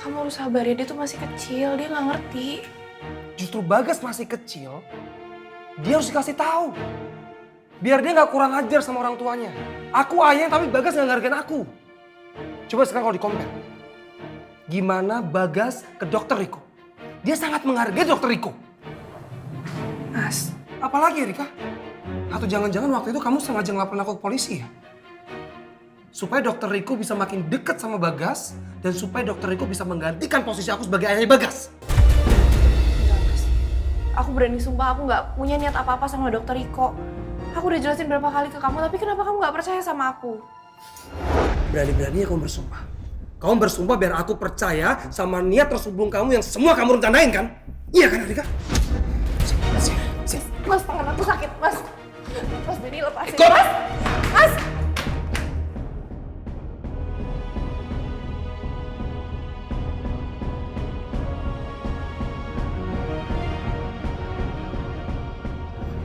Kamu harus sabar ya, dia tuh masih kecil, dia nggak ngerti. Justru Bagas masih kecil, dia harus dikasih tahu. Biar dia nggak kurang ajar sama orang tuanya. Aku ayah tapi Bagas nggak ngargain aku. Coba sekarang kalau di-compare. Gimana Bagas ke dokter Riko? Dia sangat menghargai dokter Riko. Mas, Apalagi Rika? Atau jangan-jangan waktu itu kamu sengaja ngelaporin aku ke polisi ya? Supaya dokter Riko bisa makin dekat sama Bagas dan supaya dokter Riko bisa menggantikan posisi aku sebagai ayahnya Bagas. enggak mas. Aku berani sumpah aku nggak punya niat apa-apa sama dokter Riko. Aku udah jelasin berapa kali ke kamu, tapi kenapa kamu nggak percaya sama aku? Berani-beraninya kamu bersumpah. Kamu bersumpah biar aku percaya sama niat terselubung kamu yang semua kamu rencanain kan? Iya kan Rika? Sini. Mas, tangan aku sakit, mas. Mas Benny lepasin. Ikut. Mas! Mas!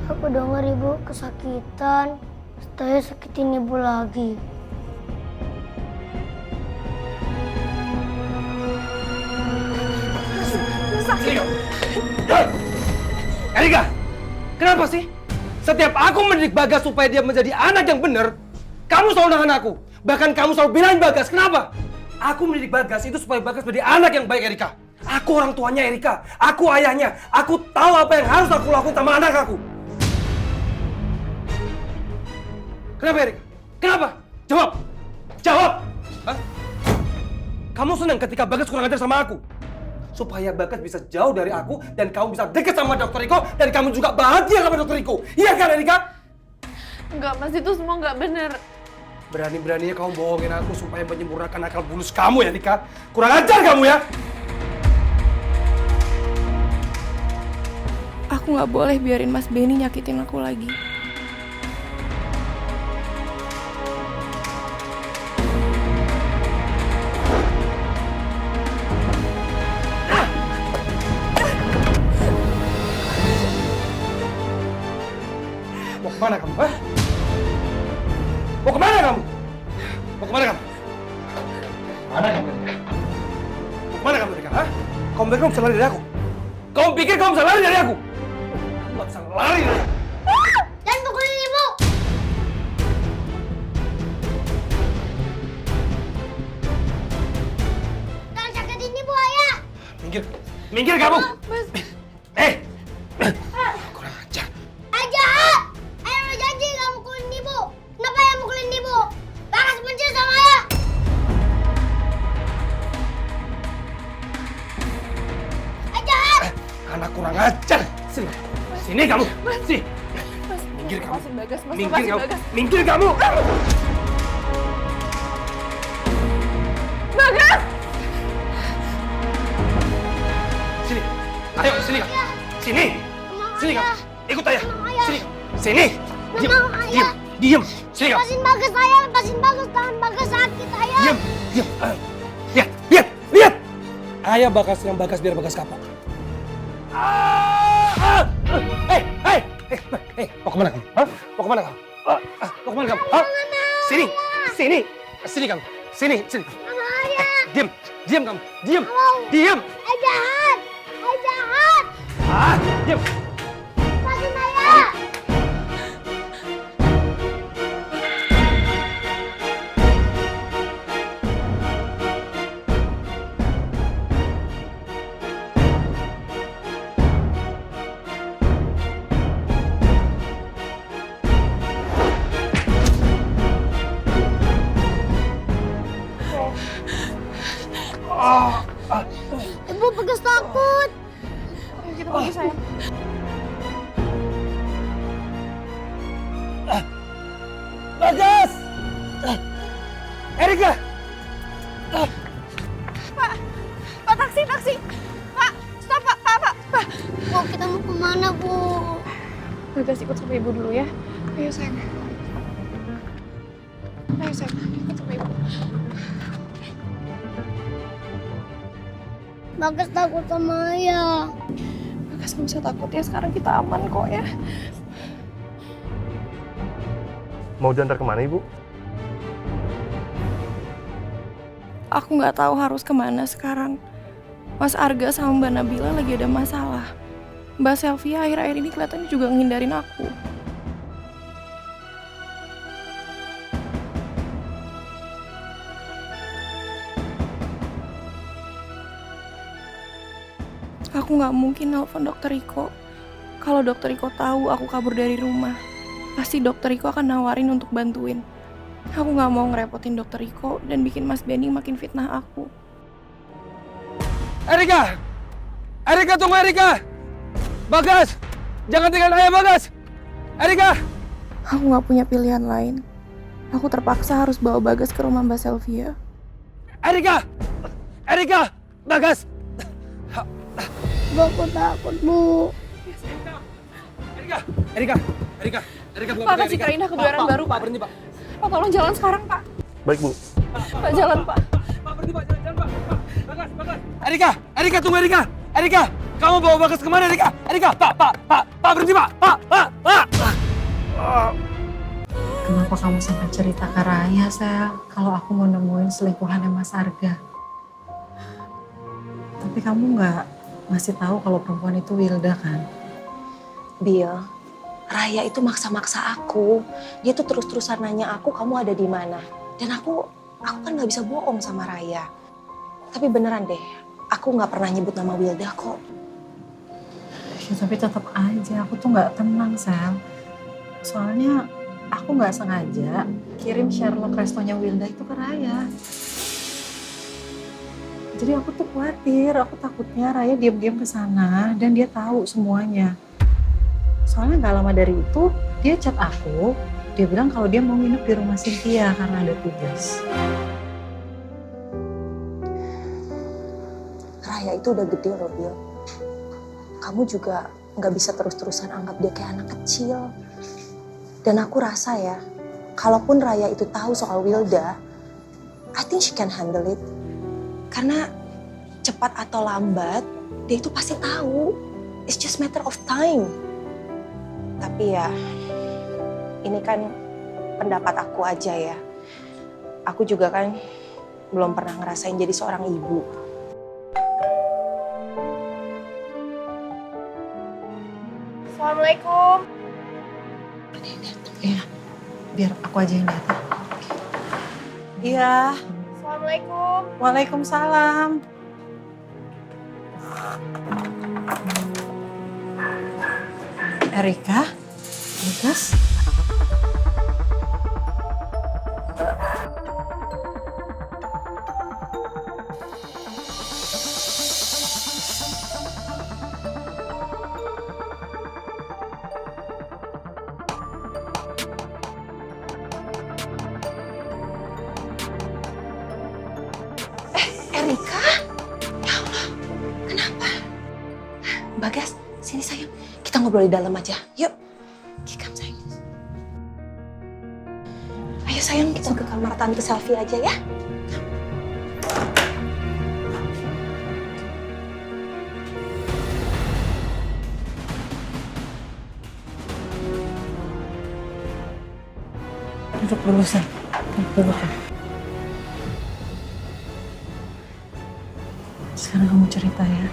Aku dengar ibu kesakitan. Saya sakitin ibu lagi. Sakit. Erika, kenapa sih? Setiap aku mendidik Bagas supaya dia menjadi anak yang benar, kamu selalu nahan aku. Bahkan kamu selalu bilang Bagas, kenapa? Aku mendidik Bagas itu supaya Bagas menjadi anak yang baik, Erika. Aku orang tuanya Erika, aku ayahnya. Aku tahu apa yang harus aku lakukan sama anak aku. Kenapa, Erika? Kenapa? Jawab! Jawab! Hah? Kamu senang ketika Bagas kurang ajar sama aku? Supaya Bagas bisa jauh dari aku dan kamu bisa dekat sama Dokter Riko dan kamu juga bahagia sama Dokter Riko. Iya kan, Erika? Enggak, mas, itu semua nggak bener. Berani-beraninya kamu bohongin aku supaya menyempurnakan akal bulus kamu ya, Erika. Kurang ajar kamu ya! Aku nggak boleh biarin Mas Benny nyakitin aku lagi. Mau kemana kamu, hah? Mau kemana kamu? Mau kemana kamu? Mana kamu, Erika? Mau kemana kamu, Erika, hah? Kamu pikir kamu bisa lari dari aku? Kamu pikir kamu bisa lari dari aku? Kamu gak bisa lari dari aku. Jangan pukulin ibu! Jangan sakitin ibu, ayah! Minggir! Minggir kamu! Mas, Kurang ajar. Ayah jahat! Ayah udah janji gak mukulin ibu! Kenapa ayah mukulin ibu? Bagas benci sama ayah! Ayah jahat! Anak kurang ajar! Sini! Sini kamu! Sini! Mas, Minggir kamu! lepasin Bagas, Mas, Minggir lepasin kamu! Bagas. Minggir kamu! Bagas! Sini! Ayo, sini kamu! Sini! Sini kamu! Ikut ayah! Sini! Sini! Diam! mau, Diam! ayah. Diam! Sini kamu! Lepasin Bagas, ayah! Lepasin Bagas! Tangan Bagas sakit, ayah! Diam! Diam! Ayo. Lihat! Lihat! Lihat! Ayah Bagas yang Bagas biar Bagas kapok. Mau kemana kamu? Hah? Mau kemana kamu? Mau kemana kamu? Hah? Sini! Sini! Sini kamu! Sini! Sini! Sama ayah! Diam! Diam kamu! Diam! Mau. Diam! Ayah jahat! Ayah jahat! Diam! Lepasin ayah! Ibu Bagas takut! Ayo kita pergi, sayang. Bagas! Erika! Pak, taksi, taksi! Pak, stop, Pak! Bu, kita mau kemana, Bu? Bagas ikut sama ibu dulu ya. Ayo, sayang. Ayo, sayang, ikut sama ibu. Bagas takut sama ayah. Bagas nggak usah takut ya, sekarang kita aman kok ya. Mau diantar kemana, Ibu? Aku nggak tahu harus kemana sekarang. Mas Arga sama Mbak Nabila lagi ada masalah. Mbak Sylvia akhir-akhir ini kelihatannya juga ngindarin aku. Aku nggak mungkin nelfon Dokter Riko. Kalau Dokter Riko tahu aku kabur dari rumah, pasti Dokter Riko akan nawarin untuk bantuin. Aku nggak mau ngerepotin Dokter Riko dan bikin Mas Benny makin fitnah aku. Erika! Erika, tunggu Erika! Bagas! Jangan tinggalin ayah Bagas! Erika! Aku nggak punya pilihan lain. Aku terpaksa harus bawa Bagas ke rumah Mbak Sylvia. Erika! Erika! Bagas! Bu, aku takut, Bu. Erika! Erika! Erika! Erika, bukan Pak, Erika. kasih Kak Indah kebenaran baru, Pak. Pak, berhenti, Pak. Pak, tolong jalan sekarang, Pak. Baik, Bu. Pak, jalan, Pak. Pak, berhenti, Pak. Jalan, Pak. Bagas, Bagas. Erika! Erika, tunggu Erika! Erika! Kamu bawa Bagas kemana, Erika? Erika! Pak, berhenti, Pak! Pak! Kenapa kamu sampai cerita ke Raya, Sel? Kalau aku mau nemuin selingkuhannya Mas Arga. Tapi kamu nggak ngasih tahu kalau perempuan itu Wilda kan? Bill, Raya itu maksa-maksa aku. Dia tuh terus-terusan nanya aku, kamu ada di mana? Dan aku kan nggak bisa bohong sama Raya. Tapi beneran deh, aku nggak pernah nyebut nama Wilda kok. Ya, tapi tetap aja, aku tuh nggak tenang, Sel. Soalnya aku nggak sengaja kirim Sherlock restonya Wilda itu ke Raya. Jadi aku tuh khawatir, aku takutnya Raya diam-diam ke sana dan dia tahu semuanya. Soalnya nggak lama dari itu dia chat aku, dia bilang kalau dia mau nginep di rumah Cynthia karena ada tugas. Raya itu udah gede loh, Bill. Kamu juga nggak bisa terus-terusan anggap dia kayak anak kecil. Dan aku rasa ya, kalaupun Raya itu tahu soal Wilda, I think she can handle it. Karena cepat atau lambat, dia itu pasti tahu. It's just matter of time. Tapi ya, ini kan pendapat aku aja ya. Aku juga kan belum pernah ngerasain jadi seorang ibu. Assalamualaikum. Iya, biar aku aja yang datang. Iya, Assalamualaikum. waalaikumsalam. Erika, Lukas, Erika? Ya Allah, kenapa? Bagas, sini sayang. Kita ngobrol di dalam aja. Yuk. Kikam sayang. Ayo sayang, kita ke kamar Tante Selfie aja ya. duduk dulu, Sel. Duduk dulu. Sekarang kamu cerita ya.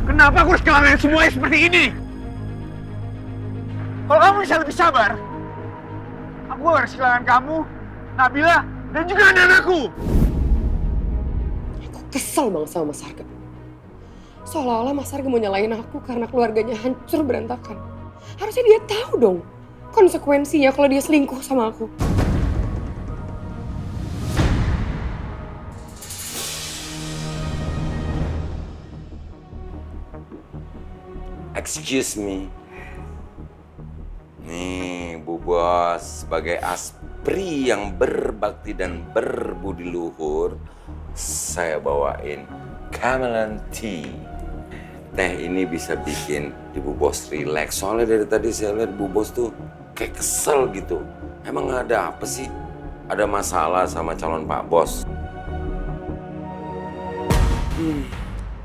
Kenapa aku harus kehilangan semuanya seperti ini? Kalau kamu bisa lebih sabar, aku harus kehilangan kamu, Nabila, dan juga anak-anakku. Aku kesel banget sama Mas Arga. Seolah-olah Mas Arga mau nyalain aku karena keluarganya hancur berantakan. Harusnya dia tahu dong konsekuensinya kalau dia selingkuh sama aku. Excuse me. Nih, Bu Bos, sebagai aspri yang berbakti dan berbudi luhur, saya bawain Camelon Tea. Teh ini bisa bikin Ibu Bos rileks. Soalnya dari tadi saya lihat Bu Bos tuh kayak kesel gitu. Emang ada apa sih? Ada masalah sama calon Pak Bos?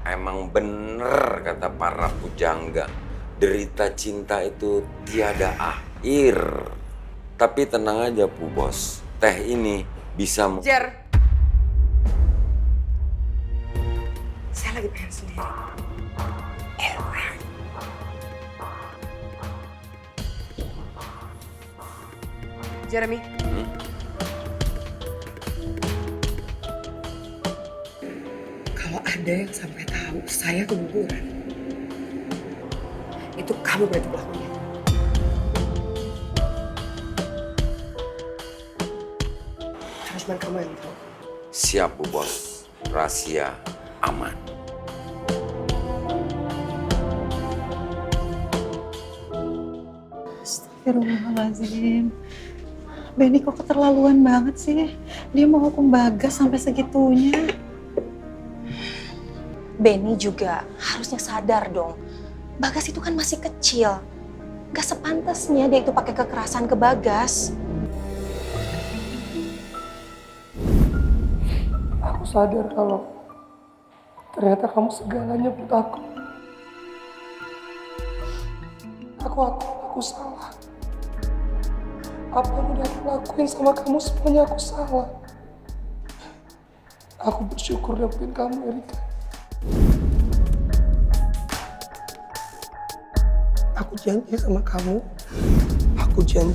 Emang bener kata para pujangga, derita cinta itu tiada akhir. Tapi tenang aja Bu Bos, teh ini bisa Jer. Saya lagi pengen sendiri. Jeremy. Kalau ada yang sampai tahu saya keguguran, itu kamu berarti pelakunya. Harus cuma kamu yang tahu. Siap Bu Bos, rahasia aman. Astagfirullahaladzim. Benny kok keterlaluan banget sih. Dia mau hukum Bagas sampai segitunya. Benny juga harusnya sadar dong. Bagas itu kan masih kecil. Gak sepantasnya dia itu pakai kekerasan ke Bagas. Aku sadar kalau ternyata kamu segalanya buat aku. Aku salah. Apa yang udah aku lakuin sama kamu semuanya aku salah. Aku bersyukur dapetin kamu, Erika. Aku janji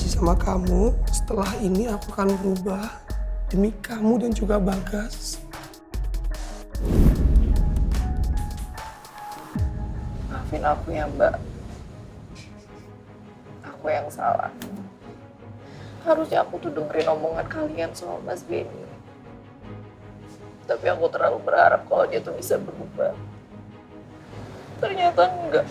sama kamu, setelah ini aku akan berubah demi kamu dan juga Bagas. Maafin aku ya Mbak. Aku yang salah. Harusnya aku tuh dengerin omongan kalian soal Mas Benny. Tapi aku terlalu berharap kalau dia tuh bisa berubah. Ternyata enggak.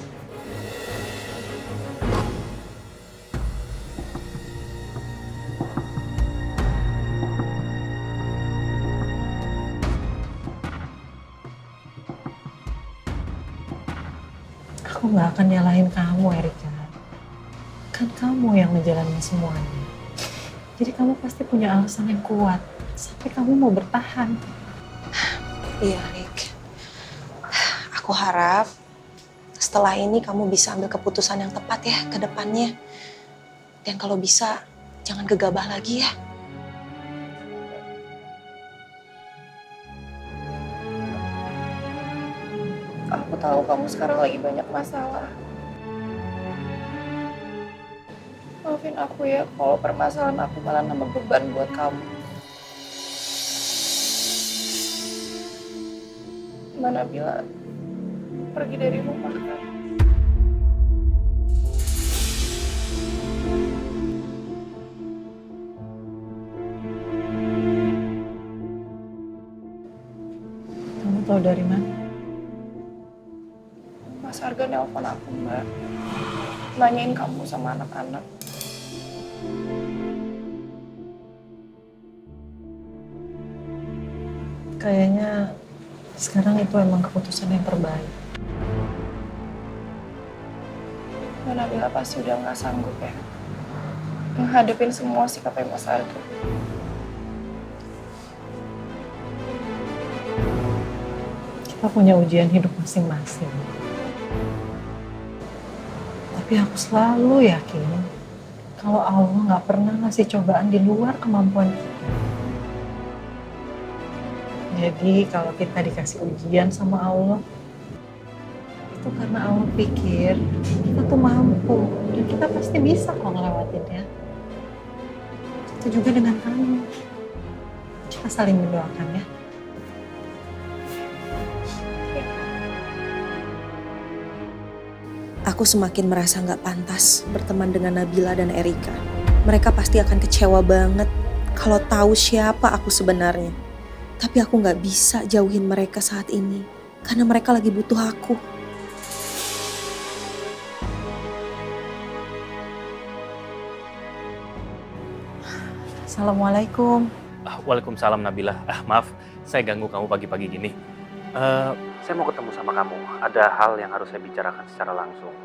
Aku nggak akan nyalahin kamu, Erika. Kan kamu yang menjalani semuanya. Jadi kamu pasti punya alasan yang kuat sampai kamu mau bertahan. Iya, Rik. Aku harap setelah ini kamu bisa ambil keputusan yang tepat ya ke depannya. Dan kalau bisa, jangan gegabah lagi ya. Aku tahu kamu sekarang lagi banyak masalah. Maafin aku ya kalau permasalahan aku malah nambah beban buat kamu. Mana Bila pergi dari rumah kan? Kamu tahu dari mana? Mas Arga nelpon aku Mbak. Nanyain kamu sama anak-anak. Kayaknya sekarang itu emang keputusan yang terbaik. Mana Bila pasti udah gak sanggup ya menghadapin semua sikapnya Mas Arga. Kita punya ujian hidup masing-masing. Tapi aku selalu yakin kalau Allah nggak pernah ngasih cobaan di luar kemampuan kita. Jadi kalau kita dikasih ujian sama Allah, itu karena Allah pikir kita tuh mampu dan kita pasti bisa kok ngelewatinnya. Itu juga dengan kamu. Kita saling mendoakan ya. Aku semakin merasa nggak pantas berteman dengan Nabila dan Erika. Mereka pasti akan kecewa banget kalau tahu siapa aku sebenarnya. Tapi aku nggak bisa jauhin mereka saat ini karena mereka lagi butuh aku. Assalamualaikum. Waalaikumsalam Nabila. Maaf, saya ganggu kamu pagi-pagi gini. Saya mau ketemu sama kamu. Ada hal yang harus saya bicarakan secara langsung.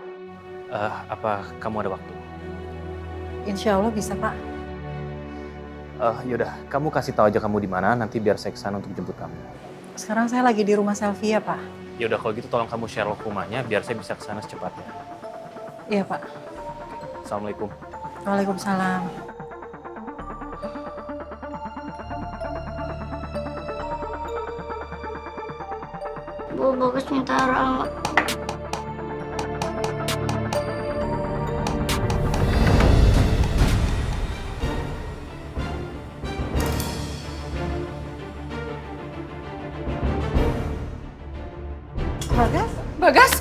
Apa kamu ada waktu? Insya Allah bisa, Pak. Yaudah, kamu kasih tahu aja kamu di mana. Nanti biar saya kesana untuk jemput kamu. Sekarang saya lagi di rumah Selvia, Pak. Yaudah, kalau gitu tolong kamu share log rumahnya biar saya bisa kesana secepatnya. Iya, Pak. Assalamualaikum. Waalaikumsalam. Bu, Bagas minta Rama. Bagas? Bagas,